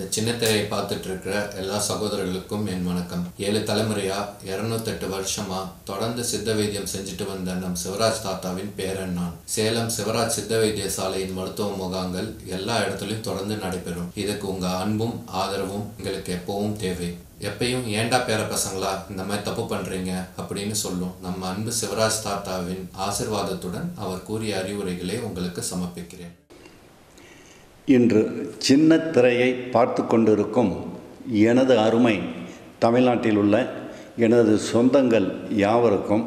இந்த சின்னத்திரையை பார்த்துட்டு இருக்கிற எல்லா சகோதரர்களுக்கும் என் வணக்கம். 7 தலைமுறையா 208 வருஷமா தொடர்ந்து சித்த வைத்தியம் செஞ்சுட்டு வந்த நம் சிவராஜ் தாத்தாவின் பேரன் நான். சேலம் சிவராஜ் சித்த வைத்திய சாலையின் மருத்துவ முகாங்கள் எல்லா இடத்துலையும் தொடர்ந்து நடைபெறும். இதுக்கு உங்க அன்பும் ஆதரவும் எங்களுக்கு எப்பவும் தேவை. எப்பயும் ஏண்டா பேர பசங்களா இந்த மாதிரி தப்பு பண்றீங்க அப்படின்னு சொல்லும் நம்ம அன்பு சிவராஜ் தாத்தாவின் ஆசிர்வாதத்துடன் அவர் கூறிய அறிவுரைகளை உங்களுக்கு சமர்ப்பிக்கிறேன். இன்று சின்ன திரையை பார்த்து கொண்டிருக்கும் எனது அருமை தமிழ்நாட்டில் உள்ள எனது சொந்தங்கள் யாவருக்கும்,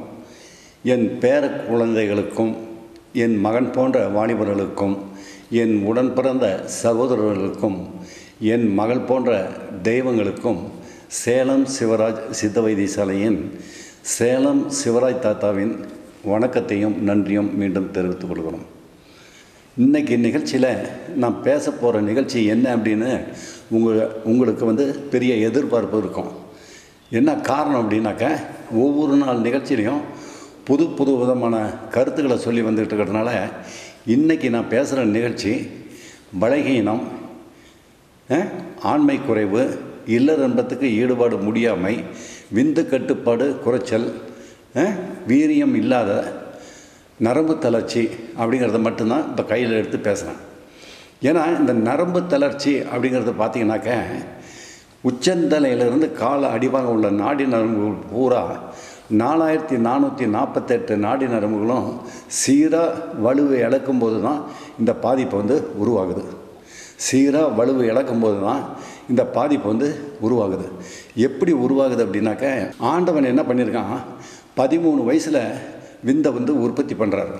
என் பேர குழந்தைகளுக்கும், என் மகன் போன்ற வாலிபர்களுக்கும், என் உடன் பிறந்த சகோதரர்களுக்கும், என் மகள் போன்ற தெய்வங்களுக்கும் சேலம் சிவராஜ் சித்த வைத்தியசாலையின் சேலம் சிவராஜ் தாத்தாவின் வணக்கத்தையும் நன்றியும் மீண்டும் தெரிவித்துக் கொள்கிறோம். இன்றைக்கி நிகழ்ச்சியில் நான் பேச போகிற நிகழ்ச்சி என்ன அப்படின்னு உங்களுக்கு பெரிய எதிர்பார்ப்பு இருக்கும். என்ன காரணம் அப்படின்னாக்க, ஒவ்வொரு நாள் நிகழ்ச்சியிலையும் புது விதமான கருத்துக்களை சொல்லி வந்துட்டு இருக்கிறதுனால இன்றைக்கி நான் பேசுகிற நிகழ்ச்சி பலகீனம், ஆண்மை குறைவு, இல்லறன்பத்துக்கு ஈடுபாடு முடியாமை, விந்து கட்டுப்பாடு குறைச்சல், வீரியம் இல்லாத நரம்பு தளர்ச்சி அப்படிங்கிறத மட்டும்தான் இப்போ கையில் எடுத்து பேசுகிறேன். ஏன்னா இந்த நரம்பு தளர்ச்சி அப்படிங்கிறத பார்த்திங்கனாக்க, உச்சந்தலையிலிருந்து கால அடிவாங்க உள்ள நாடி நரம்புகள் பூரா 4448 நாடி நரம்புகளும் சீராக வலுவை இழக்கும்போது தான் இந்த பாதிப்பு உருவாகுது. சீராக வலுவை இழக்கும்போது தான் இந்த பாதிப்பு உருவாகுது. எப்படி உருவாகுது அப்படின்னாக்க, ஆண்டவன் என்ன பண்ணியிருக்கான், 13 வயசில் விந்தை உற்பத்தி பண்ணுறாரு.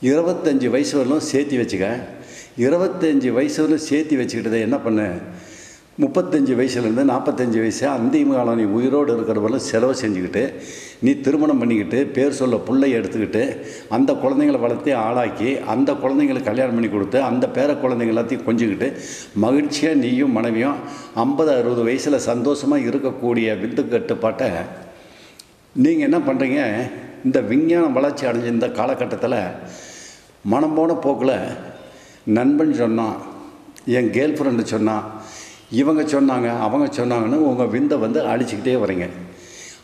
25 வயசு வரலும் சேர்த்தி வச்சுக்க. 25 வயசு வரலும் சேர்த்தி வச்சுக்கிட்டதை என்ன பண்ணு, 35 வயசுலேருந்து 45 வயசு அந்திம காலம் நீ உயிரோடு இருக்கிறவரெல்லாம் செலவு செஞ்சுக்கிட்டு, நீ திருமணம் பண்ணிக்கிட்டு, பேர் சொல்ல பிள்ளை எடுத்துக்கிட்டு, அந்த குழந்தைங்களை வளர்த்து ஆளாக்கி, அந்த குழந்தைங்களுக்கு கல்யாணம் பண்ணி கொடுத்து, அந்த பேர குழந்தைங்க எல்லாத்தையும் கொஞ்சிக்கிட்டு மகிழ்ச்சியாக நீயும் மனைவியும் 50-60 வயசில் சந்தோஷமாக இருக்கக்கூடிய விந்து கட்டுப்பாட்டை நீங்கள் என்ன பண்ணுறீங்க, இந்த விஞ்ஞான வளர்ச்சி அடைஞ்ச இந்த காலகட்டத்தில் மனம் போன போக்கில் நண்பன் சொன்னான், என் கேர்ள் ஃப்ரெண்டு சொன்னான், இவங்க சொன்னாங்க, அவங்க சொன்னாங்கன்னு உங்கள் விந்தை அழிச்சிக்கிட்டே வரீங்க.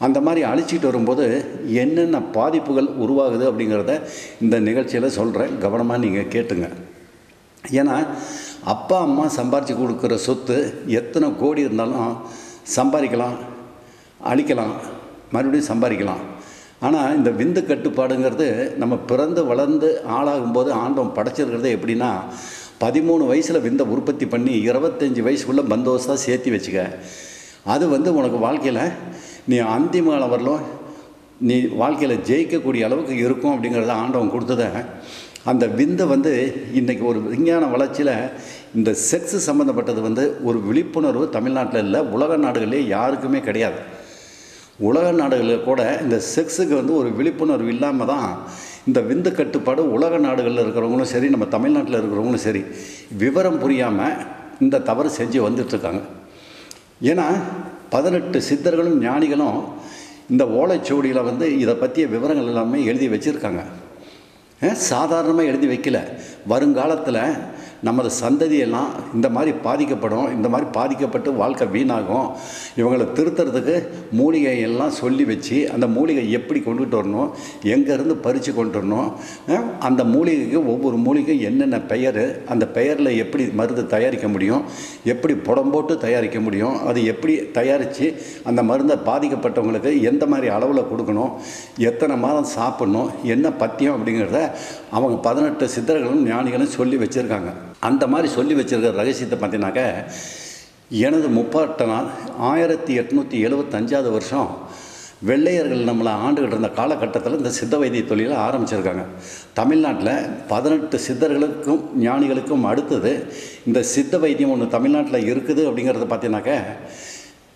அந்த மாதிரி அழிச்சிக்கிட்டு வரும்போது என்னென்ன பாதிப்புகள் உருவாகுது அப்படிங்கிறத இந்த நிகழ்ச்சியில் சொல்கிறேன். கவனமாக நீங்கள் கேட்டுங்க. ஏன்னா அப்பா அம்மா சம்பாரித்து கொடுக்குற சொத்து எத்தனை கோடி இருந்தாலும் சம்பாதிக்கலாம், அழிக்கலாம், மறுபடியும் சம்பாதிக்கலாம். ஆனால் இந்த விந்து கட்டுப்பாடுங்கிறது நம்ம பிறந்து வளர்ந்து ஆளாகும்போது ஆண்டவன் படைச்சிருக்கிறது எப்படின்னா, 13 வயசில் விந்தை உற்பத்தி பண்ணி 25 வயசுக்குள்ளே பந்தோபஸ்தாக சேர்த்தி வச்சுக்க. அது உனக்கு வாழ்க்கையில் நீ அந்திம காலம் வரலும் நீ வாழ்க்கையில் ஜெயிக்கக்கூடிய அளவுக்கு இருக்கும் அப்படிங்கிறத ஆண்டவன் கொடுத்ததை. அந்த விந்தை இன்றைக்கி ஒரு விஞ்ஞான வளர்ச்சியில் இந்த செக்ஸு சம்மந்தப்பட்டது ஒரு விழிப்புணர்வு தமிழ்நாட்டில் இல்லை, உலக நாடுகளிலே யாருக்குமே கிடையாது. உலக நாடுகளில் கூட இந்த செக்ஸுக்கு ஒரு விழிப்புணர்வு இல்லாமல் தான் இந்த விந்து கட்டுப்பாடு உலக நாடுகளில் இருக்கிறவங்களும் சரி, நம்ம தமிழ்நாட்டில் இருக்கிறவங்களும் சரி, விவரம் புரியாமல் இந்த தவறு செஞ்சு வந்துட்டுருக்காங்க. ஏன்னா 18 சித்தர்களும் ஞானிகளும் இந்த ஓலைச்சுவடியில் இதை பற்றிய விவரங்கள் எல்லாமே எழுதி வச்சுருக்காங்க. சாதாரணமாக எழுதி வைக்கல. வருங்காலத்தில் நமது சந்ததியெல்லாம் இந்த மாதிரி பாதிக்கப்படும், இந்த மாதிரி பாதிக்கப்பட்டு வாழ்க்கை வீணாகும். இவங்களை திருத்துறதுக்கு மூலிகையெல்லாம் சொல்லி வச்சு, அந்த மூலிகை எப்படி கொண்டுகிட்டு வரணும், எங்கேருந்து பறித்து கொண்டு வரணும், அந்த மூலிகைக்கு ஒவ்வொரு மூலிகை என்னென்ன பெயர், அந்த பெயரில் எப்படி மருந்து தயாரிக்க முடியும், எப்படி புடம்போட்டு தயாரிக்க முடியும், அது எப்படி தயாரித்து அந்த மருந்தை பாதிக்கப்பட்டவங்களுக்கு எந்த மாதிரி அளவில் கொடுக்கணும், எத்தனை மாதம் சாப்பிட்ணும், என்ன பத்தியம் அப்படிங்கிறத அவங்க 18 சித்தர்களும் ஞானிகளும் சொல்லி வச்சுருக்காங்க. அந்த மாதிரி சொல்லி வச்சுருக்கிற ரகசியத்தை பார்த்தீங்கன்னாக்க, எனது முப்பாட்டனார் 1875 வருஷம் வெள்ளையர்கள் நம்மளை ஆண்டுகிட்டு இருந்த காலகட்டத்தில் இந்த சித்த வைத்திய தொழிலை ஆரம்பிச்சிருக்காங்க. தமிழ்நாட்டில் 18 சித்தர்களுக்கும் ஞானிகளுக்கும் அடுத்தது இந்த சித்த வைத்தியம் ஒன்று தமிழ்நாட்டில் இருக்குது அப்படிங்கிறத பார்த்தீங்கன்னாக்க,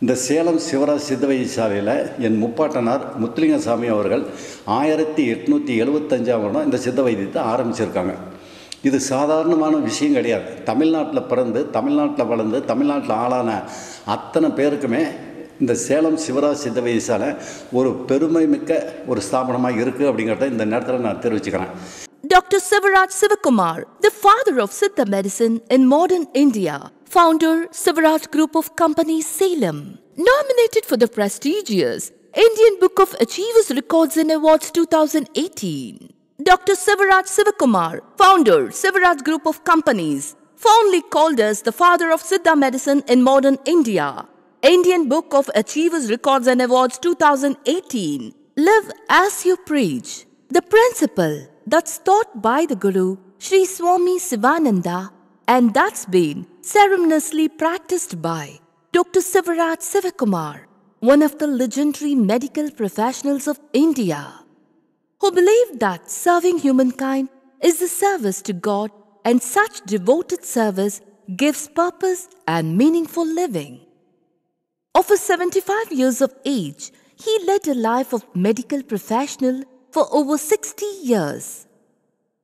இந்த சேலம் சிவராஜ் சித்த வைத்தியசாலையில் என் முப்பாட்டனார் முத்துலிங்கசாமி அவர்கள் 1875 வருடம் இந்த சித்த வைத்தியத்தை ஆரம்பிச்சிருக்காங்க. இது சாதாரணமான விஷயம் கிடையாது. தமிழ்நாட்டில் பிறந்து, தமிழ்நாட்டில் வளர்ந்து, தமிழ்நாட்டில் ஆளான அத்தனை பேருக்குமே இந்த சேலம் சிவராஜ் சித்த வைத்தியசாலை ஒரு பெருமை மிக்க ஒரு ஸ்தாபனமாக இருக்குது அப்படிங்கிறத இந்த நேரத்தில் நான் தெரிவிச்சுக்கிறேன். Dr. Sivaraj Sivakumar, the father of Siddha medicine in modern India. founder Sivaraj Group of Companies, Salem. Nominated for the prestigious Indian Book of Achievers Records and Awards 2018. Dr. Sivaraj Sivakumar, founder Sivaraj Group of Companies, fondly called as the father of Siddha medicine in modern India. Indian Book of Achievers Records and Awards 2018. Live as you preach. The principle that's taught by the Guru, Sri Swami Sivananda, and that's been ceremoniously practiced by Dr. Sivaraj Sivakumar, one of the legendary medical professionals of India, who believed that serving humankind is the service to God, and such devoted service gives purpose and meaningful living. Of his 75 years of age, he led a life of medical professional for over 60 years.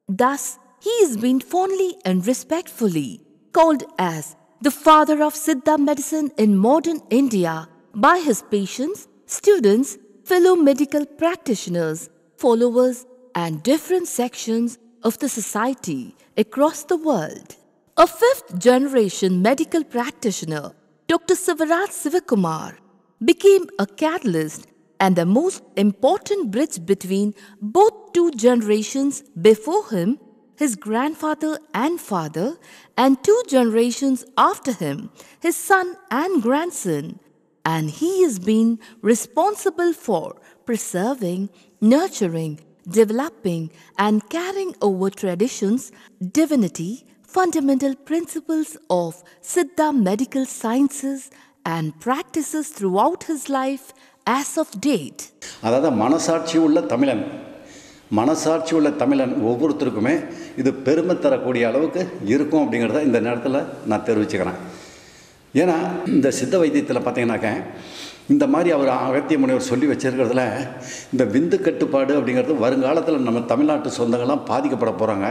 Thus, he is been fondly and respectfully called as the father of Siddha medicine in modern India by his patients, students, fellow medical practitioners, followers, and different sections of the society across the world. A fifth-generation medical practitioner, Dr. Sivaraj Sivakumar, became a catalyst and the most important bridge between both two generations before him, his grandfather and father, and two generations after him, his son and grandson. And he has been responsible for preserving, nurturing, developing, and carrying over traditions, divinity, fundamental principles of Siddha medical sciences and practices throughout his life as of date. அதாவது மனசாட்சி உள்ள தமிழன் ஒவ்வொருத்தருக்குமே இது பெருமை தரக்கூடிய அளவுக்கு இருக்கும் அப்படிங்கிறத இந்த நேரத்தில் நான் தெரிவிச்சுக்கிறேன். ஏன்னா இந்த சித்த வைத்தியத்தில் பார்த்தீங்கன்னாக்க இந்த மாதிரி அவர் அகத்திய முனிவர் சொல்லி வச்சிருக்கிறதுல இந்த விந்து கட்டுப்பாடு அப்படிங்கிறது வருங்காலத்தில் நம்ம தமிழ்நாட்டு சொந்தங்கள்லாம் பாதிக்கப்பட போகிறாங்க,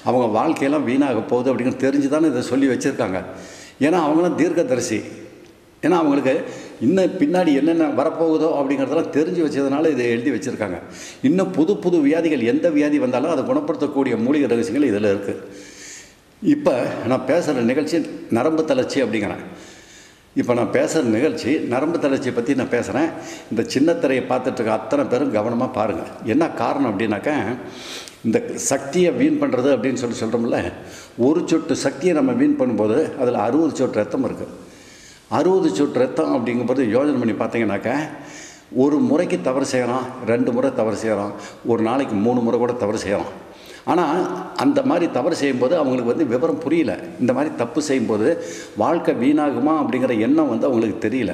அவங்க வாழ்க்கையெல்லாம் வீணாக போகுது அப்படிங்கிறது தெரிஞ்சு தானே இதை சொல்லி வச்சுருக்காங்க. ஏன்னா அவங்களாம் தீர்க்கதரிசி, ஏன்னா அவங்களுக்கு இன்னும் பின்னாடி என்னென்ன வரப்போகுதோ அப்படிங்கிறதெல்லாம் தெரிஞ்சு வச்சதுனால இதை எழுதி வச்சுருக்காங்க. இன்னும் புது புது வியாதிகள் எந்த வியாதி வந்தாலும் அதை குணப்படுத்தக்கூடிய மூலிகை ரகசியங்கள் இதில் இருக்குது. இப்போ நான் பேசுகிற நிகழ்ச்சி நரம்பு தளர்ச்சி அப்படிங்கிறேன். இப்போ நான் பேசுகிற நிகழ்ச்சி நரம்பு தளர்ச்சியை பற்றி நான் பேசுகிறேன். இந்த சின்னத்திரையை பார்த்துட்ருக்க அத்தனை பேரும் கவனமாக பாருங்கள். என்ன காரணம் அப்படின்னாக்கா, இந்த சக்தியை வீண் பண்ணுறது அப்படின்னு சொல்கிறோம்ல, ஒரு சொட்டு சக்தியை நம்ம வீண் பண்ணும்போது அதில் 60 சொட்டு ரத்தம் இருக்குது. 60 சொட்டு ரத்தம் அப்படிங்கும்போது யோஜனை பண்ணி பார்த்தீங்கன்னாக்கா, ஒரு முறைக்கு தவறு செய்யலாம், 2 முறை தவறு செய்யலாம், ஒரு நாளைக்கு 3 முறை கூட தவறு செய்யலாம். ஆனால் அந்த மாதிரி தவறு செய்யும்போது அவங்களுக்கு விவரம் புரியல. இந்த மாதிரி தப்பு செய்யும்போது வாழ்க்கை வீணாகுமா அப்படிங்கிற எண்ணம் அவங்களுக்கு தெரியல.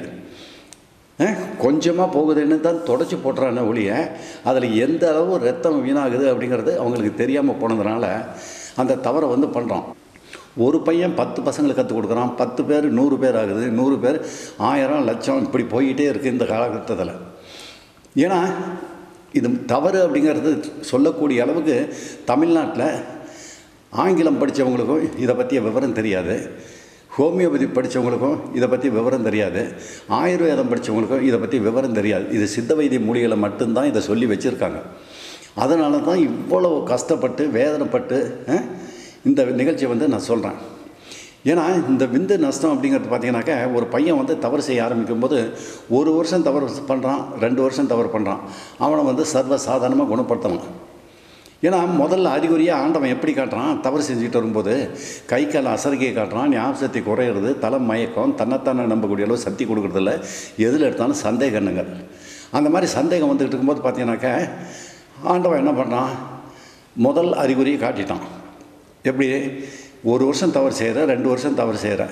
கொஞ்சமாக போகுதுன்னு தான் தொடச்சி போட்டுறான ஒழிய அதில் எந்த அளவு ரத்தம் வீணாகுது அப்படிங்கிறது அவங்களுக்கு தெரியாமல் போனதுனால அந்த தவறை பண்ணுறோம். ஒரு பையன் 10 பசங்களுக்கு கற்றுக் கொடுக்குறான், 10 பேர் 100 பேர் ஆகுது, 100 பேர் 1000 லட்சம் இப்படி போய்கிட்டே இருக்குது இந்த காலகட்டத்தில். ஏன்னா இது தவறு அப்படிங்கிறது சொல்லக்கூடிய அளவுக்கு தமிழ்நாட்டில் ஆங்கிலம் படித்தவங்களுக்கும் இதை பற்றிய விவரம் தெரியாது, ஹோமியோபதி படித்தவங்களுக்கும் இதை பற்றி விவரம் தெரியாது, ஆயுர்வேதம் படித்தவங்களுக்கும் இதை பற்றி விவரம் தெரியாது. இது சித்த வைத்திய மூலிகளை மட்டும்தான் இதை சொல்லி வச்சுருக்காங்க. அதனால தான் இவ்வளவு கஷ்டப்பட்டு வேதனைப்பட்டு இந்த நிகழ்ச்சியை நான் சொல்கிறேன். ஏன்னா இந்த விந்து நஷ்டம் அப்படிங்கிறது பார்த்தீங்கன்னாக்கா, ஒரு பையன் தவறு செய்ய ஆரம்பிக்கும்போது 1 வருஷம் தவறு பண்ணுறான், 2 வருஷம் தவறு பண்ணுறான், அவனை சர்வ சாதாரணமாக குணப்படுத்தலாம். ஏன்னா முதல்ல அறிகுறியாக ஆண்டவன் எப்படி காட்டுறான், தவறு செஞ்சுக்கிட்டு வரும்போது கை கால் அசரிக்கையை காட்டுறான், ஞாபக சக்தி குறையிறது, தலை மயக்கம், தன்னைத்தானே நம்பக்கூடிய அளவு சக்தி கொடுக்குறதில்ல, எதில் எடுத்தாலும் சந்தேக எண்ணங்கள். அந்த மாதிரி சந்தேகம் வந்துக்கிட்டு இருக்கும்போது பார்த்தீங்கன்னாக்கா ஆண்டவன் என்ன பண்ணுறான், முதல் அறிகுறியை காட்டிட்டான். எப்படி 1 வருஷம் தவறு செய்கிற, 2 வருஷம் தவறு செய்கிற,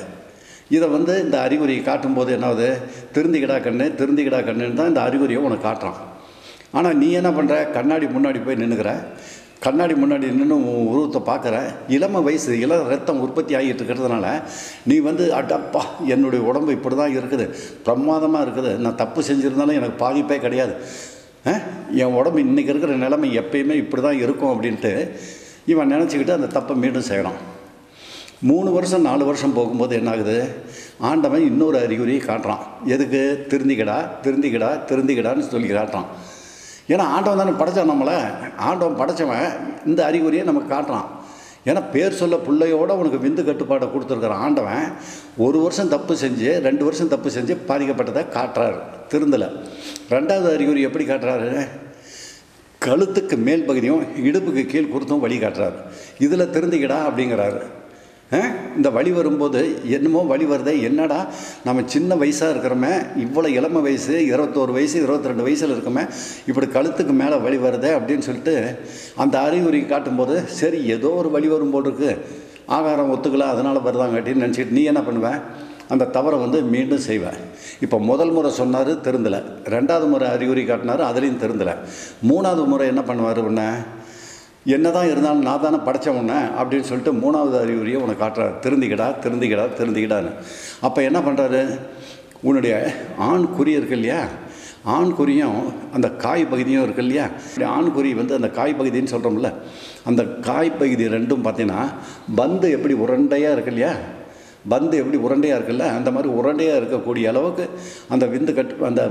இதை இந்த அறிகுறியை காட்டும்போது என்னாவது, திருந்திக்கிடா கண்ணுன்னு தான் இந்த அறிகுறியை உனக்கு காட்டுறான். ஆனால் நீ என்ன பண்ணுற, கண்ணாடி முன்னாடி போய் நின்றுக்கிற, கண்ணாடி முன்னாடி நின்று உருவத்தை பார்க்குற, இளம வயசு ரத்தம் உற்பத்தி ஆகிட்டு இருக்கிறதுனால நீ அடப்பா என்னுடைய உடம்பு இப்படி தான் இருக்குது, பிரமாதமாக இருக்குது, நான் தப்பு செஞ்சுருந்தாலும் எனக்கு பாதிப்பே கிடையாது, என் உடம்பு இன்றைக்கி இருக்கிற நிலைமை எப்பயுமே இப்படி தான் இருக்கும் அப்படின்ட்டு இவன் நினச்சிக்கிட்டு அந்த தப்பை மீண்டும் செய்கிறான். 3 வருஷம் 4 வருஷம் போகும்போது என்னாகுது, ஆண்டவன் இன்னொரு அறிகுறியை காட்டுறான். எதுக்கு, திருந்திக்கிடான்னு சொல்லி காட்டுறான். ஏன்னா ஆண்டவன் தானே படைச்சான் நம்மளை, ஆண்டவன் படைச்சவன் இந்த அறிகுறியை நமக்கு காட்டுறான். ஏன்னா பேர் சொல்ல பிள்ளையோட உனக்கு விந்து கட்டுப்பாடை கொடுத்துருக்குற ஆண்டவன் 1 வருஷம் தப்பு செஞ்சு 2 வருஷம் தப்பு செஞ்சு பாதிக்கப்பட்டதை காட்டுறாரு, திருந்தலை. 2வது அறிகுறி எப்படி காட்டுறாரு? கழுத்துக்கு மேல் பகுதியும் இடுப்புக்கு கீழ் குருத்தும் வழி காட்டுறாரு. இதில் திருந்திக்கடா அப்படிங்கிறாரு. இந்த வழி வரும்போது என்னமோ வழி வருதே, என்னடா நம்ம சின்ன வயசாக இருக்கிறோமே, இவ்வளோ இளம வயசு 21 வயசு 22 வயசில் இருக்கோமே, இப்படி கழுத்துக்கு மேலே வழி வருதே அப்படின்னு சொல்லிட்டு அந்த அறிகுறி காட்டும்போது சரி ஏதோ ஒரு வழி வரும் போல் இருக்குது, ஆகாரம் ஒத்துக்கல அதனால் வருதாங்காட்டின்னு நினச்சிட்டு நீ என்ன பண்ணுவேன்? அந்த தவறை மீண்டும் செய்வேன். இப்போ முதல் முறை சொன்னார் திருந்தலை, 2வது முறை அறிகுறி காட்டினார், அதுலேயும் திருந்தலை. 3வது முறை என்ன பண்ணுவார்? உன்னை என்ன தான் இருந்தாலும் நான் தானே படைச்ச உன்னை அப்படின்னு சொல்லிட்டு 3வது அறிகுறியை உனக்கு காட்டுறாரு, திருந்திக்கடா திருந்திக்கடா திருந்திக்கடான்னு. அப்போ என்ன பண்ணுறாரு? உன்னுடைய ஆண் குறி இருக்கு இல்லையா, ஆண் குறியும் அந்த காய் பகுதியும் இருக்கு இல்லையா, ஆண் குறி அந்த காய் பகுதின்னு சொல்கிறோம்ல, அந்த காய் பகுதி ரெண்டும் பார்த்தீங்கன்னா பந்து எப்படி உருண்டையாக இருக்கு இல்லையா, பந்து எப்படி உருண்டையாக இருக்குல்ல, அந்த மாதிரி உருண்டையாக இருக்கக்கூடிய அளவுக்கு அந்த விந்து அந்த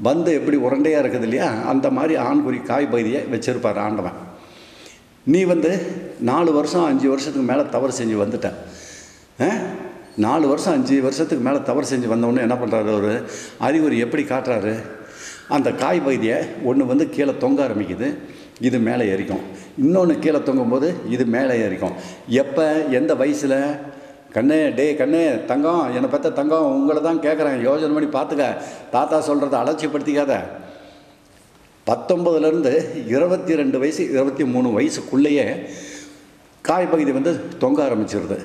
பந்து எப்படி உருண்டையாக இருக்குது இல்லையா, அந்த மாதிரி ஆண்குறி காய் பகுதியை வச்சுருப்பார் ஆண்டவன். நீ 4 வருஷம் 5 வருஷத்துக்கு மேலே தவறு செஞ்சு வந்துட்டேன். 4 வருஷம் 5 வருஷத்துக்கு மேலே தவறு செஞ்சு வந்தவொடனே என்ன பண்ணுறாரு? ஒரு அறிகுறி எப்படி காட்டுறாரு? அந்த காய் பகுதியை ஒன்று கீழே தொங்க ஆரம்பிக்குது, இது மேலே ஏறிக்கும். இன்னொன்று கீழே தொங்கும்போது இது மேலே ஏறிக்கும். எப்போ? எந்த வயசில்? கண்ணே, டே கண்ணே தங்கம், என்னை பற்ற தங்கம், உங்களை தான் கேட்குறேன், யோசனை பண்ணி பார்த்துக்க, தாத்தா சொல்கிறத அலட்சியப்படுத்திக்காத. 19லேருந்து 22 வயசு 23 வயசுக்குள்ளேயே காய் பகுதி தொங்க ஆரம்பிச்சிருது.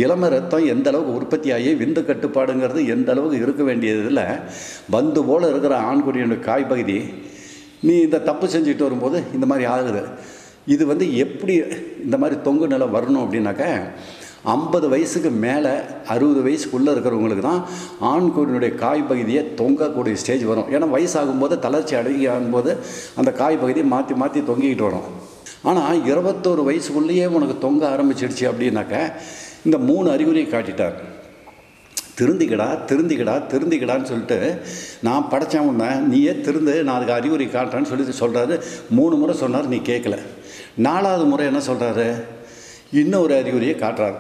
இளம ரத்தம் எந்த அளவுக்கு உற்பத்தி ஆகி விந்து கட்டுப்பாடுங்கிறது எந்த அளவுக்கு இருக்க வேண்டியதில் பந்து போல் இருக்கிற ஆண்குறியுடைய காய் பகுதி நீ இந்த தப்பு செஞ்சுட்டு வரும்போது இந்த மாதிரி ஆகுது. இது எப்படி இந்த மாதிரி தொங்கு நிலை வரணும் அப்படின்னாக்க 50 வயசுக்கு மேலே 60 வயசுக்குள்ளே இருக்கிறவங்களுக்கு தான் ஆண்குறியினுடைய காய் பகுதியை தொங்கக்கூடிய ஸ்டேஜ் வரும். ஏன்னா வயசாகும்போது தளர்ச்சி அடையாகும்போது அந்த காய் பகுதியை மாற்றி மாற்றி தொங்கிக்கிட்டு வரும். ஆனால் 21 வயசுக்குள்ளேயே உனக்கு தொங்க ஆரம்பிச்சிடுச்சு அப்படின்னாக்க இந்த 3 அறிகுறியை காட்டிட்டார். திருந்திக்கடா திருந்திக்கடா திருந்திக்கடான்னு சொல்லிட்டு நான் படைச்சேன் உன்னை, நீயே திருந்து, நான் அதுக்கு அறிகுறி காட்டுறேன்னு சொல்கிறாரு. 3 முறை சொன்னார், நீ கேட்கல. 4வது முறை என்ன சொல்கிறாரு? இன்னொரு அறிகுறியை காட்டுறாரு.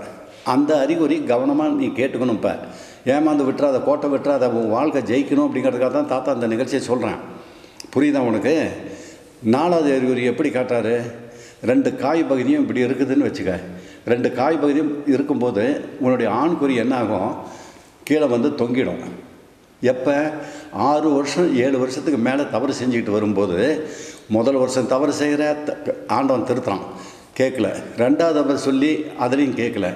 அந்த அறிகுறி கவனமாக நீ கேட்டுக்கணும். இப்போ ஏமாந்து விட்டுறாத, கோட்டை விட்டுறாத, உன் வாழ்க்கை ஜெயிக்கணும் அப்படிங்கிறதுக்காக தான் தாத்தா அந்த நிகழ்ச்சியை சொல்கிறேன். புரியுதா உனக்கு? 4வது அறிகுறி எப்படி காட்டுறாரு? 2 காய் பகுதியும் இப்படி இருக்குதுன்னு வச்சுக்க. 2 காய் பகுதியும் இருக்கும்போது உன்னுடைய ஆண்குறி என்ன ஆகும்? கீழே தொங்கிடும். எப்போ? 6 வருஷம் 7 வருஷத்துக்கு மேலே தவறு செஞ்சுக்கிட்டு வரும்போது முதல் வருஷம் தவறு செய்கிற ஆண்டவன் திருத்துறான், கேட்கல. 2வது தடவை சொல்லி அதுலேயும் கேட்கல.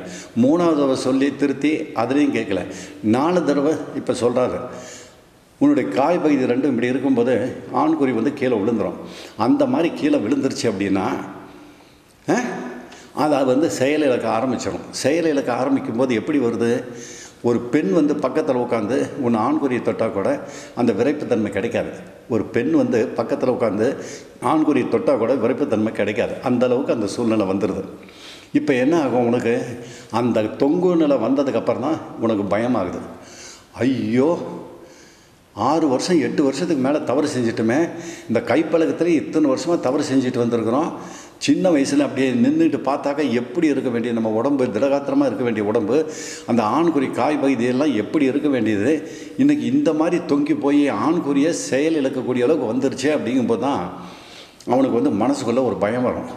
3வது தடவை சொல்லி திருத்தி அதுலேயும் கேட்கல. 4 தடவை இப்போ சொல்கிறாரு. உன்னுடைய காய் பகுதி 2 இப்படி இருக்கும்போது ஆண்குறி கீழே விழுந்துடும். அந்த மாதிரி கீழே விழுந்துருச்சு அப்படின்னா அதை செயல் இழக்க ஆரம்பிச்சிடும். செயல் இழக்க ஆரம்பிக்கும் போது எப்படி வருது? ஒரு பெண் பக்கத்தில் உட்காந்து உன் ஆண்குறியை தொட்டால் கூட அந்த விரைப்புத்தன்மை கிடைக்காது. ஒரு பெண் பக்கத்தில் உட்காந்து ஆண்குறியை தொட்டால் கூட விரைப்புத்தன்மை கிடைக்காது. அந்தளவுக்கு அந்த சூழ்நிலை வந்துடுது. இப்போ என்ன ஆகும் உனக்கு? அந்த தொங்கு நிலை வந்ததுக்கப்புறம் தான் உனக்கு பயமாகுது. ஐயோ, 6 வருஷம் 8 வருஷத்துக்கு மேலே தவறு செஞ்சிட்டுமே, இந்த கைப்பழக்கத்தில் இத்தனை வருஷமாக தவறு செஞ்சுட்டு வந்திருக்கிறோம். சின்ன வயசில் அப்படியே நின்றுட்டு பார்த்தாக்கா எப்படி இருக்க வேண்டிய நம்ம உடம்பு, திடகாத்திரமாக இருக்க வேண்டிய உடம்பு, அந்த ஆண்குறி காய் பகுதியெல்லாம் எப்படி இருக்க வேண்டியது, இன்றைக்கி இந்த மாதிரி தொங்கி போய் ஆண்குறியை செயல் இழக்கக்கூடிய அளவுக்கு வந்துருச்சு. அப்படிங்கும்போது தான் அவனுக்கு மனசுக்குள்ளே ஒரு பயம் வரும்.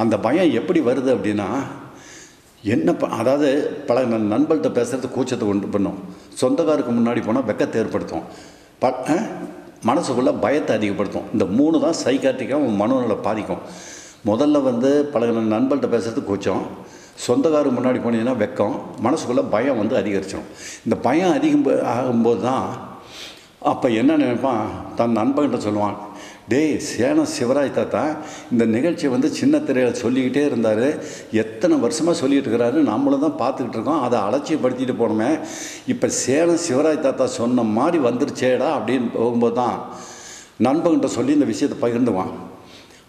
அந்த பயம் எப்படி வருது அப்படின்னா, என்ன அதாவது பல நண்பர்கள்ட்ட பேசுகிறது கூச்சத்தை கொண்டு பண்ணும், சொந்தக்காருக்கு முன்னாடி போனால் வெக்கத்தை ஏற்படுத்தும், மனசுக்குள்ளே பயத்தை அதிகப்படுத்தும். இந்த 3 தான் சைக்காட்டிக்காக உன் மனநல பாதிக்கும். முதல்ல பல நண்பர்கள்ட்ட பேசுகிறது கூச்சம், சொந்தக்காருக்கு முன்னாடி போனீங்கன்னா வெக்கம், மனசுக்குள்ளே பயம் அதிகரிச்சிடும். இந்த பயம் ஆகும்போது தான் அப்போ என்ன நினைப்பான், தன் நண்பன்கிட்ட சொல்லுவான், டேய் சேலம் சிவராஜ் தாத்தா இந்த நிகழ்ச்சியை சின்ன திரையில் சொல்லிக்கிட்டே இருந்தார், எத்தனை வருஷமாக சொல்லிகிட்டு இருக்கிறாரு, நம்மளும் தான் பார்த்துக்கிட்டு இருக்கோம், அதை அலட்சியப்படுத்திட்டு போனோமே, இப்போ சேலம் சிவராஜ் தாத்தா சொன்ன மாதிரி வந்துருச்சேடா அப்படின்னு போகும்போது தான் நண்பன்கிட்ட சொல்லி இந்த விஷயத்தை பகிர்ந்துவான்.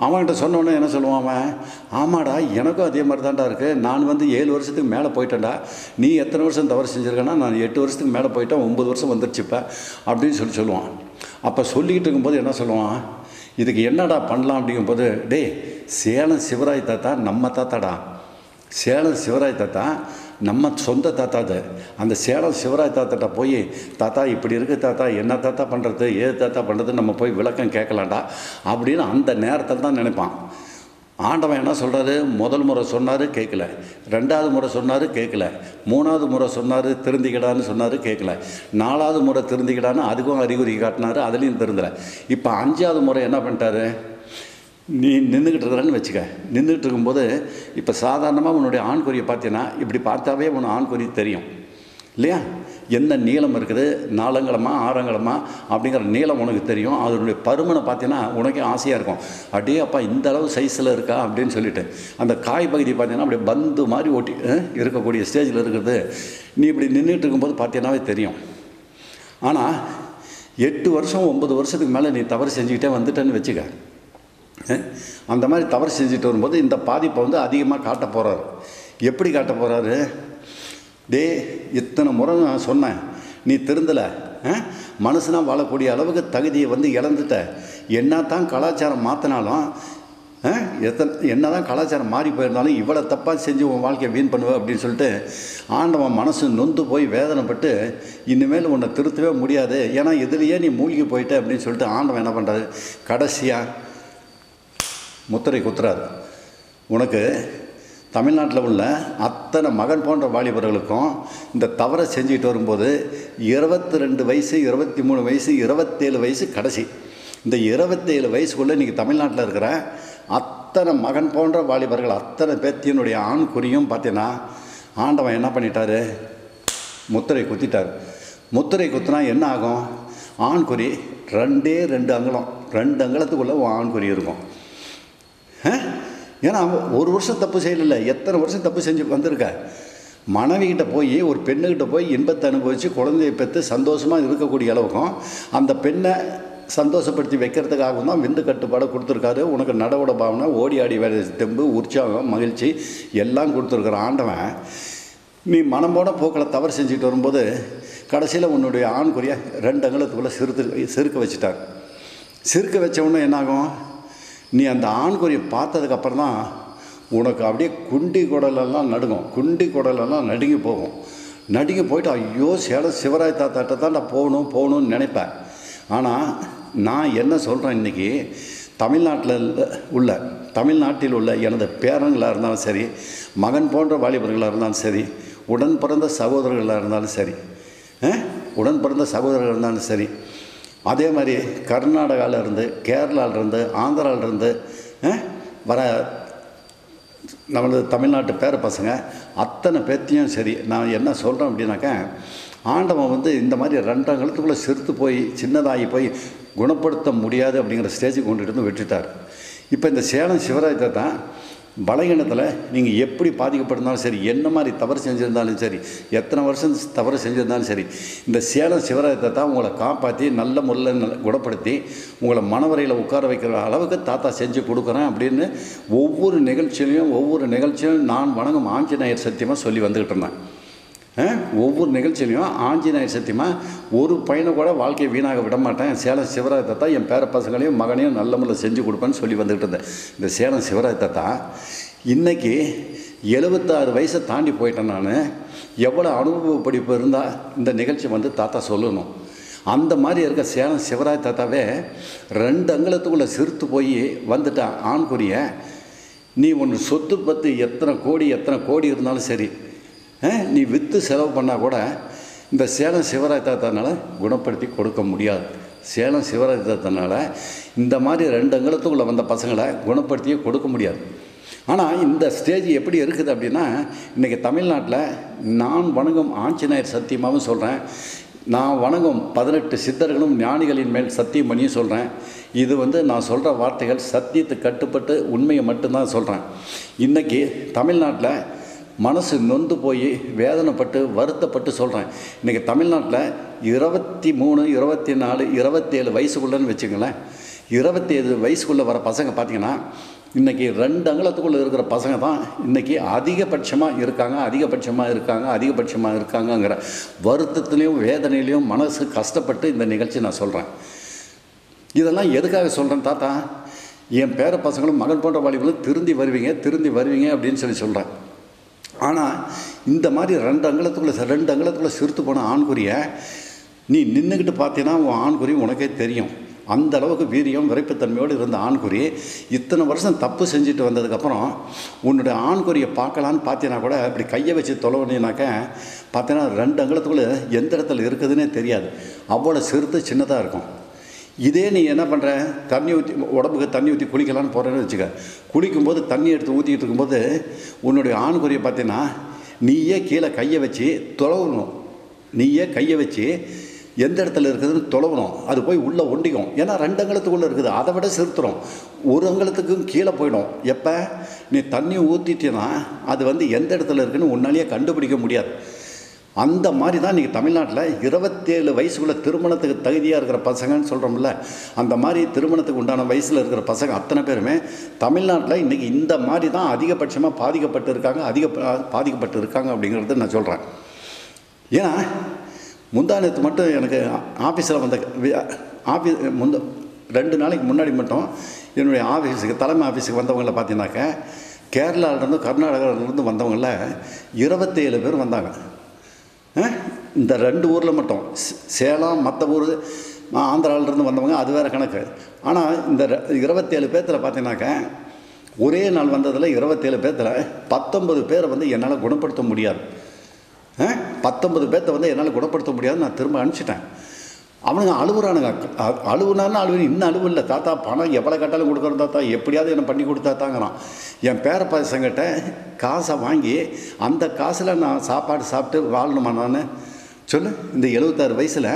அவன்கிட்ட சொன்னோன்னே என்ன சொல்லுவான் அவன், ஆமாடா எனக்கும் அதே மாதிரி தான்டா இருக்குது, நான் 7 வருஷத்துக்கு மேலே போயிட்டேன்டா, நீ எத்தனை வருஷம் தவறு செஞ்சுருக்கேன்னா நான் 8 வருஷத்துக்கு மேலே போயிட்டேன், 9 வருஷம் வந்துருச்சுப்பா அப்படின்னு சொல்லுவான். அப்போ சொல்லிக்கிட்டு இருக்கும்போது என்ன சொல்லுவான், இதுக்கு என்னடா பண்ணலாம் அப்படிங்கும்போது, டே சேலம் சிவராய் தாத்தா நம்ம தாத்தாடா. சேலம் சிவராய் தாத்தா நம்ம சொந்த தாத்தா. அது அந்த சேலம் சிவராய் தாத்தாட்ட போய் தாத்தா இப்படி இருக்குது தாத்தா, என்ன தாத்தா பண்ணுறது, ஏது தாத்தா பண்ணுறது, நம்ம போய் விளக்கம் கேட்கலாண்டா அப்படின்னு அந்த நேரத்தில் தான் நினைப்பான். ஆண்டவன் என்ன சொல்கிறாரு, முதல் முறை சொன்னார் கேட்கல, ரெண்டாவது முறை சொன்னார் கேட்கல, மூணாவது முறை சொன்னார் திருந்திக்கிடான்னு சொன்னார் கேட்கல, நாலாவது முறை திருந்திக்கிடான்னு அதுக்கும் அறிகுறி காட்டினார், அதுலேயும் திருந்தலை. இப்போ அஞ்சாவது முறை என்ன பண்ணிட்டாரு, நீ நின்றுக்கிட்டு இருக்கிறன்னு வச்சுக்க. நின்றுட்டு இருக்கும்போது இப்போ சாதாரணமாக உன்னுடைய ஆண்குறியை பார்த்தீங்கன்னா இப்படி பார்த்தாவே உன் ஆண்குறி தெரியும் இல்லையா? என்ன நீளம் இருக்குது, 4 அங்குலமா 6 அங்குலமா அப்படிங்கிற நீளம் உனக்கு தெரியும். அதனுடைய பருமனை பார்த்தீங்கன்னா உனக்கே ஆசையாக இருக்கும், அப்படியே அப்பா இந்த அளவு சைஸில் இருக்கா அப்படின்னு சொல்லிட்டு. அந்த காய் பகுதி பார்த்தீங்கன்னா அப்படியே பந்து மாதிரி ஓட்டி இருக்கக்கூடிய ஸ்டேஜில் இருக்கிறது நீ இப்படி நின்றுட்டு இருக்கும்போது பார்த்தீங்கன்னாவே தெரியும். ஆனால் 8 வருஷம் 9 வருஷத்துக்கு மேலே நீ தவறு செஞ்சுக்கிட்டே வந்துட்டேன்னு வச்சுக்க. அந்த மாதிரி தவறு செஞ்சுட்டு வரும்போது இந்த பாதிப்பை வந்து அதிகமாக காட்ட போகிறாரு. எப்படி காட்ட போகிறாரு, டே இத்தனை முறை நான் சொன்னேன் நீ திருந்தலை, மனுஷனாக வாழக்கூடிய அளவுக்கு தகுதியை வந்து இழந்துட்ட, என்ன தான் கலாச்சாரம் மாற்றினாலும் என்ன தான் கலாச்சாரம் மாறி போயிருந்தாலும் இவ்வளோ தப்பாக செஞ்சு உன் வாழ்க்கையை வீண் பண்ணுவேன் அப்படின்னு சொல்லிட்டு ஆண்டவன் மனசு நொந்து போய் வேதனைப்பட்டு இனிமேல் உன்னை திருத்தவே முடியாது, ஏன்னா இதுலேயே நீ மூழ்கி போயிட்ட அப்படின்னு சொல்லிட்டு ஆண்டவன் என்ன பண்ணுறாரு, கடைசியாக முத்திரை குத்துறாரு. உனக்கு தமிழ்நாட்டில் உள்ள அத்தனை மகன் போன்ற வாலிபர்களுக்கும் இந்த தவறை செஞ்சுட்டு வரும்போது 22 வயசு 23 வயசு 27 வயசு கடைசி, இந்த 27 வயசுக்குள்ளே இன்றைக்கி தமிழ்நாட்டில் இருக்கிற அத்தனை மகன் போன்ற வாலிபர்கள் அத்தனை பேத்தியினுடைய ஆண் குறியும் பார்த்தீங்கன்னா ஆண்டவன் என்ன பண்ணிட்டாரு, முத்திரை குத்திட்டார். முத்திரை குத்தினா என்ன ஆகும், ஆண்குறி 2 அங்குலம், 2 அங்குலத்துக்குள்ளே ஆண்குறி இருக்கும். ஏன்னா 1 வருஷம் தப்பு செய்யலை, எத்தனை வருஷம் தப்பு செஞ்சு வந்திருக்க. மனைவிக்கிட்ட போய் ஒரு பெண்ணுக்கிட்ட போய் இன்பத்தை அனுபவித்து குழந்தையை பெற்று சந்தோஷமாக இருக்கக்கூடிய அளவுக்கும் அந்த பெண்ணை சந்தோஷப்படுத்தி வைக்கிறதுக்காகவும் தான் விந்து கட்டுப்பாடை கொடுத்துருக்காரு. உனக்கு நடவட பாவனை, ஓடி ஆடி வேலை தெம்பு, உற்சாகம், மகிழ்ச்சி எல்லாம் கொடுத்துருக்குற ஆண்டவன் நீ மனம் போன போக்கில் தவறு செஞ்சுட்டு வரும்போது கடைசியில் உன்னுடைய ஆண்குறியை 2 அங்குலத்துக்குள்ளே சிறுக்க வச்சுட்டார். சிறுக்க வச்சவுடனே என்னாகும், நீ அந்த ஆண்குறியை பார்த்ததுக்கப்புறம் தான் உனக்கு அப்படியே குண்டி குடலெல்லாம் நடுங்கும், குண்டி குடலெல்லாம் நடுங்கி போகும். நடுங்கி போயிட்டு ஐயோ சேலம் சிவராய் தாத்தாட்ட தான் நான் போகணும்னு நினைப்பேன். ஆனால் நான் என்ன சொல்கிறேன், இன்றைக்கி தமிழ்நாட்டில் உள்ள எனது பேரங்களாக இருந்தாலும் சரி, மகன் போன்ற வாலிபர்களாக இருந்தாலும் சரி, உடன் பிறந்த சகோதரர்களாக இருந்தாலும் சரி, அதே மாதிரி கர்நாடகாவிலேருந்து, கேரளாவிலேருந்து, ஆந்திராவிலேருந்து வர நம்மளது தமிழ்நாட்டு பேர பசங்க அத்தனை பேர்த்தையும் சரி, நான் என்ன சொல்கிறேன் அப்படின்னாக்கா, ஆண்டவன் வந்து இந்த மாதிரி 2 அங்குலத்துக்குள்ளே சிறுத்து போய் சின்னதாகி போய் குணப்படுத்த முடியாது அப்படிங்கிற ஸ்டேஜுக்கு கொண்டுட்டு வந்து விட்டுட்டார். இப்போ இந்த சேலம் சிவராய் தாத்தா பலகீனத்தில் நீங்கள் எப்படி பாதிக்கப்பட்டிருந்தாலும் சரி, என்ன மாதிரி தவறு செஞ்சுருந்தாலும் சரி, எத்தனை வருஷம் தவறு செஞ்சுருந்தாலும் சரி, இந்த சேலம் சிவராய் தாத்தா உங்களை காப்பாற்றி நல்ல முறையில் குணப்படுத்தி உங்களை மனவரையில் உட்கார வைக்கிற அளவுக்கு தாத்தா செஞ்சு கொடுக்குறேன் அப்படின்னு ஒவ்வொரு நிகழ்ச்சியிலையும் நான் வணங்கும் ஆஞ்சநேயர் சத்தியமாக சொல்லி வந்துக்கிட்டு இருந்தேன். ஒவ்வொரு நிகழ்ச்சியிலையும் ஆஞ்சநேயர் சத்தியமாக ஒரு பையனை கூட வாழ்க்கையை வீணாக விட மாட்டேன், சேலம் சிவராய் தாத்தா என் பேர பசங்களையும் மகனையும் நல்ல முறையில் செஞ்சு கொடுப்பேன்னு சொல்லி வந்துக்கிட்டு இருந்தேன். இந்த சேலம் சிவராய் தாத்தா இன்றைக்கி 76 வயசை தாண்டி போயிட்டேன். நான் எவ்வளோ அனுபவ படிப்பு இருந்தால் இந்த நிகழ்ச்சி வந்து தாத்தா சொல்லணும். அந்த மாதிரி இருக்க சேலம் சிவராய் தாத்தாவே 2 அங்குலத்துக்குள்ளே சிறுத்து போய் வந்துட்டான் ஆண்குறிய. நீ ஒன்று சொத்து பத்து எத்தனை கோடி இருந்தாலும் சரி, நீ விற்று செலவு பண்ணால் கூட இந்த சேலம் சிவராய் தாத்தானால் குணப்படுத்தி கொடுக்க முடியாது. சேலம் சிவராய் தாத்தானால் இந்த மாதிரி 2 அங்குலத்துக்குள்ளே வந்த பசங்களை குணப்படுத்தியே கொடுக்க முடியாது. ஆனால் இந்த ஸ்டேஜ் எப்படி இருக்குது அப்படின்னா, இன்றைக்கி தமிழ்நாட்டில் நான் வணங்கும் ஆஞ்சநேயர் சத்தியமாகவும் சொல்கிறேன், நான் வணங்கும் 18 சித்தர்களும் ஞானிகளின் மேல் சத்தியம் பண்ணியும் சொல்கிறேன். இது வந்து நான் சொல்கிற வார்த்தைகள் சத்தியத்துக்கு கட்டுப்பட்டு உண்மையை மட்டும்தான் சொல்கிறேன். இன்றைக்கி தமிழ்நாட்டில் மனசு நொந்து போய் வேதனைப்பட்டு வருத்தப்பட்டு சொல்கிறேன். இன்றைக்கி தமிழ்நாட்டில் 23, 24, 27 வயசுக்குள்ளேன்னு வச்சுங்களேன், 27 வயசுக்குள்ளே வர பசங்க பார்த்திங்கன்னா இன்றைக்கி 2 அங்குலத்துக்குள்ளே இருக்கிற பசங்க தான் இன்றைக்கி அதிகபட்சமாக இருக்காங்கங்கிற வருத்தத்துலேயும் வேதனையிலையும் மனசு கஷ்டப்பட்டு இந்த நிகழ்ச்சி நான் சொல்கிறேன். இதெல்லாம் எதுக்காக சொல்கிறேன் தாத்தா, என் பேர பசங்களும் மகன் போன்ற வாலிபர்களும் திருந்தி வருவீங்க அப்படின்னு சொல்கிறேன். ஆனால் இந்த மாதிரி 2 அங்குலத்துக்குள்ளே சிறுத்து போன ஆண்குறியை நீ நின்றுக்கிட்டு பார்த்தீங்கன்னா உன் ஆண்குறி உனக்கே தெரியும். அந்த அளவுக்கு வீரியம் விரைப்புத்தன்மையோடு இருந்த ஆண்குறி இத்தனை வருஷம் தப்பு செஞ்சுட்டு வந்ததுக்கப்புறம் உன்னுடைய ஆண்குறியை பார்க்கலான்னு பார்த்தீங்கன்னா கூட அப்படி கையை வச்சு தொலைவனினாக்க பார்த்தீங்கன்னா 2 அங்குலத்துக்குள்ளே எந்த இடத்துல இருக்குதுன்னே தெரியாது. அவ்வளோ சிறுத்து சின்னதாக இருக்கும். இதே நீ என்ன பண்ணுற, உடம்புக்கு தண்ணி ஊற்றி குளிக்கலான்னு போகிறேன்னு வச்சுக்க. குளிக்கும்போது தண்ணி எடுத்து ஊற்றிக்கிட்டு இருக்கும்போது உன்னுடைய ஆண்குறியை பார்த்தீங்கன்னா நீயே கீழே கையை வச்சு தொலைவணும். எந்த இடத்துல இருக்குதுன்னு தொலைவணும். அது போய் உள்ளே ஒண்டிக்கும். ஏன்னா 2 அங்குலத்துக்குள்ளே இருக்குது. அதை விட சிறுத்துரும். 1 அங்குலத்துக்கும் கீழே போயிடும். எப்போ நீ தண்ணி ஊற்றிட்டீன்னா அது எந்த இடத்துல இருக்குதுன்னு உன்னாலேயே கண்டுபிடிக்க முடியாது. அந்த மாதிரி தான் இன்றைக்கி தமிழ்நாட்டில் 27 வயசுக்குள்ளே திருமணத்துக்கு தகுதியாக இருக்கிற பசங்கன்னு சொல்கிறோம்ல, அந்த மாதிரி திருமணத்துக்கு உண்டான வயசில் இருக்கிற பசங்க அத்தனை பேருமே தமிழ்நாட்டில் இன்றைக்கி இந்த மாதிரி தான் அதிகபட்சமாக பாதிக்கப்பட்டு இருக்காங்க அப்படிங்கிறது நான் சொல்கிறேன். ஏன்னா முந்தானத்து மட்டும் எனக்கு ஆஃபீஸில் வந்த 2 நாளைக்கு முன்னாடி மட்டும் என்னுடைய தலைமை ஆஃபீஸுக்கு வந்தவங்களை பார்த்தீங்கன்னாக்க கேரளாவிலேருந்து கர்நாடகாவிலேருந்து வந்தவங்கள 27 பேர் வந்தாங்க. இந்த 2 ஊரில் மட்டும். சேலம் மற்ற ஊர் ஆந்திராவிலேருந்து வந்தவங்க அது வேறு கணக்கு. ஆனால் இந்த 27 பேர்த்தில் பார்த்தீங்கன்னாக்க ஒரே நாள் வந்ததில் 27 பேர்த்தில் 19 பேரை என்னால் குணப்படுத்த முடியாது. 19 பேர்த்தை என்னால் குணப்படுத்த முடியாது. நான் திரும்ப அனுப்பிச்சிட்டேன். அவனுங்க அழுவுறானுங்க. அழுவுனான்னு இன்னும் அழுவு இல்லை. தாத்தா பணம் எவ்வளோ கட்டாலும் கொடுக்குறோம் தாத்தா, எப்படியாவது என்ன பண்ணி கொடுத்தா தாங்கிறான். என் பேர பசங்கிட்ட காசை வாங்கி அந்த காசில் நான் சாப்பாடு சாப்பிட்டு வாழணுமா நான் சொல்லு? இந்த 76 வயசில்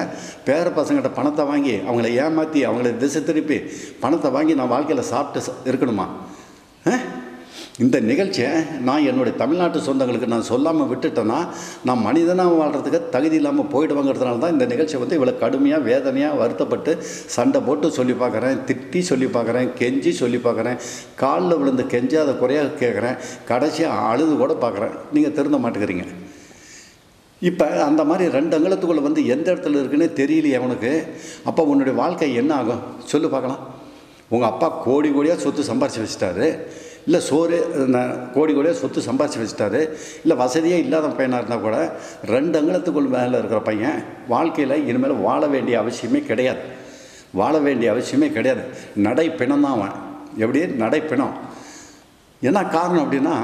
பேர பசங்கிட்ட பணத்தை வாங்கி அவங்கள ஏமாற்றி அவங்கள திசை திருப்பி பணத்தை வாங்கி நான் வாழ்க்கையில் சாப்பிட்டு இருக்கணுமா? இந்த நிகழ்ச்சியை நான் என்னுடைய தமிழ்நாட்டு சொந்தங்களுக்கு நான் சொல்லாமல் விட்டுட்டேன்னா நான் மனிதனாக வாழ்கிறதுக்கு தகுதி இல்லாமல் போயிடுவாங்கிறதுனால தான் இந்த நிகழ்ச்சியை இவ்வளோ கடுமையாக வேதனையாக வருத்தப்பட்டு சண்டை போட்டு சொல்லி பார்க்குறேன், திட்டி சொல்லி பார்க்குறேன், கெஞ்சி சொல்லி பார்க்குறேன், காலில் விழுந்து கெஞ்சாத குறையாக கேட்குறேன், கடைசியாக அழுது கூட பார்க்குறேன். நீங்கள் திருந்த மாட்டேங்கிறீங்க. இப்போ அந்த மாதிரி 2 அங்குலத்துக்குள்ளே எந்த இடத்துல இருக்குன்னே தெரியலையே அவனுக்கு. அப்போ உன்னுடைய வாழ்க்கை என்ன ஆகும் சொல்லு பார்க்கலாம். உங்கள் அப்பா கோடியாக சொத்து சம்பாரித்து வச்சுட்டாரு, இல்லை கோடியாக சொத்து சம்பாரித்து வச்சுட்டாரு, இல்லை வசதியே இல்லாத பையனாக இருந்தால் கூட 2 அங்குலத்துக்குள் மேலே இருக்கிற பையன் வாழ்க்கையில் இனிமேல் வாழ வேண்டிய அவசியமே கிடையாது. நடைப்பிணம் தான் அவன். எப்படி நடைப்பிணம்? என்ன காரணம் அப்படின்னா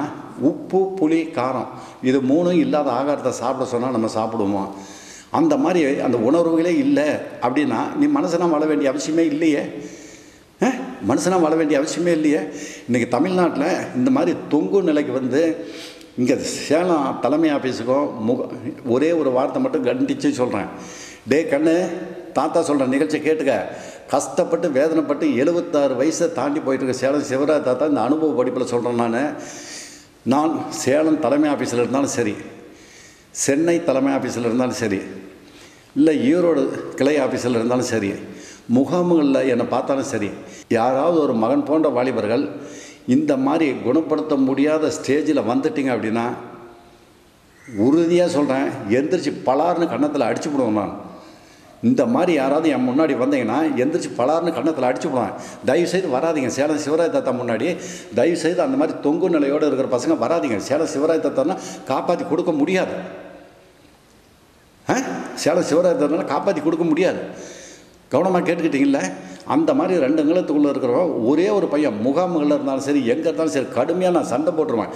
உப்பு புளி காரம் இது 3 இல்லாத ஆகாரத்தை சாப்பிட சொன்னால் நம்ம சாப்பிடுவோம். அந்த மாதிரி அந்த உணர்வுகளே இல்லை அப்படின்னா நீ மனுஷனாக வாழ வேண்டிய அவசியமே இல்லையே. இன்றைக்கி தமிழ்நாட்டில் இந்த மாதிரி தொங்கு நிலைக்கு இங்கே சேலம் தலைமை ஆஃபீஸுக்கும் ஒரே ஒரு வார்த்தை மட்டும் கண்டித்து சொல்கிறேன். டே கண்ணு, தாத்தா சொல்கிற நிகழ்ச்சியை கேட்டுக்க. கஷ்டப்பட்டு வேதனைப்பட்டு 76 வயசை தாண்டி போயிட்டுருக்க சேலம் சிவராஜ் தாத்தா இந்த அனுபவ படிப்பில் சொல்கிறேன். நான் சேலம் தலைமை ஆஃபீஸில் இருந்தாலும் சரி, சென்னை தலைமை ஆஃபீஸில் இருந்தாலும் சரி, இல்லை ஈரோடு கிளை ஆஃபீஸில் இருந்தாலும் சரி, முகாம்களில் என்னை பார்த்தாலும் சரி, யாராவது ஒரு மகன் போன்ற வாலிபர்கள் இந்த மாதிரி குணப்படுத்த முடியாத ஸ்டேஜில் வந்துட்டிங்க அப்படின்னா உறுதியாக சொல்கிறேன், எந்திரிச்சு பலார்னு கன்னத்தில் அடிச்சு விடுவேன். நான் இந்த மாதிரி யாராவது என் முன்னாடி வந்தீங்கன்னா எந்திரிச்சு பலார்னு கன்னத்தில் அடிச்சு விடுவேன். தயவுசெய்து வராதிங்க. சேலம் சிவராஜ் தாத்தா முன்னாடி தயவுசெய்து அந்த மாதிரி தொங்கு நிலையோடு இருக்கிற பசங்க வராதிங்க. சேலம் சிவராஜ் தாத்தானா காப்பாற்றி கொடுக்க முடியாது. சேலம் சிவராஜ் தாத்தானா காப்பாற்றி கொடுக்க முடியாது. கவனமாக கேட்டுக்கிட்டீங்கள? அந்த மாதிரி 2 அங்குலத்துக்குள்ளே இருக்கிறவன் ஒரே ஒரு பையன் முகாம்களில் இருந்தாலும் சரி, எங்கே இருந்தாலும் சரி, கடுமையாக நான் சண்டை போட்டுருவேன்.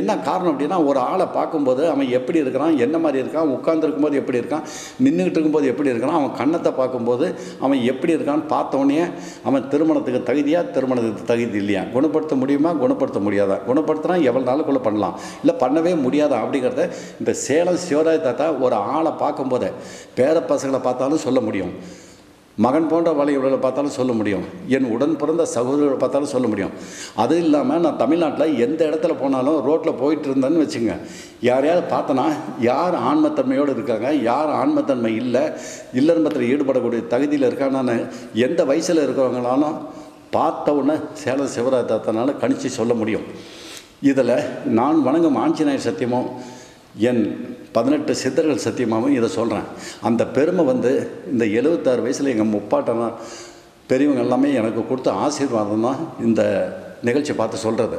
என்ன காரணம் அப்படின்னா ஒரு ஆளை பார்க்கும்போது அவன் எப்படி இருக்கிறான், என்ன மாதிரி இருக்கான், உட்காந்துருக்கும்போது எப்படி இருக்கான், நின்றுக்கிட்டு இருக்கும்போது எப்படி இருக்கான், அவன் கண்ணத்தை பார்க்கும்போது அவன் எப்படி இருக்கான்னு பார்த்தோன்னே அவன் திருமணத்துக்கு தகுதி இல்லையா, குணப்படுத்த முடியுமா, குணப்படுத்த முடியாதா, குணப்படுத்தினா எவ்வளோ நாளுக்குள்ளே பண்ணலாம், இல்லை பண்ணவே முடியாதா அப்படிங்கிறத இந்த சேலம் சிவராஜ் தாத்தா ஒரு ஆளை பார்க்கும்போதே பேர பசங்களை பார்த்தாலும் சொல்ல முடியும், மகன் போன்ற வாலிபர்களை பார்த்தாலும் சொல்ல முடியும், என் உடன் பிறந்த சகோதரர்களை பார்த்தாலும் சொல்ல முடியும். அது இல்லாமல் நான் தமிழ்நாட்டில் எந்த இடத்துல போனாலும் ரோட்டில் போயிட்டு இருந்தேன்னு வச்சுங்க, யாரையாவது பார்த்தனா யார் ஆன்மத்தன்மையோடு இருக்காங்க, யார் ஆன்மத்தன்மை இல்லறம்பத்தில் ஈடுபடக்கூடிய தகுதியில் இருக்கான்னு எந்த வயசில் இருக்கிறவங்களாலும் பார்த்த உடனே சேலம் சிவராஜ் தாத்தனால கணிச்சு சொல்ல முடியும். இதில் நான் வணங்கும் ஆஞ்சநேயர் சத்தியமும் என் 18 சித்தர்கள் சத்தியமாகவும் இதை சொல்கிறேன். அந்த பெருமை இந்த 76 வயசில் எங்கள் முப்பாட்டனா பெரியவங்க எல்லாமே எனக்கு கொடுத்த ஆசீர்வாதம் தான் இந்த நிகழ்ச்சியை பார்த்து சொல்கிறது.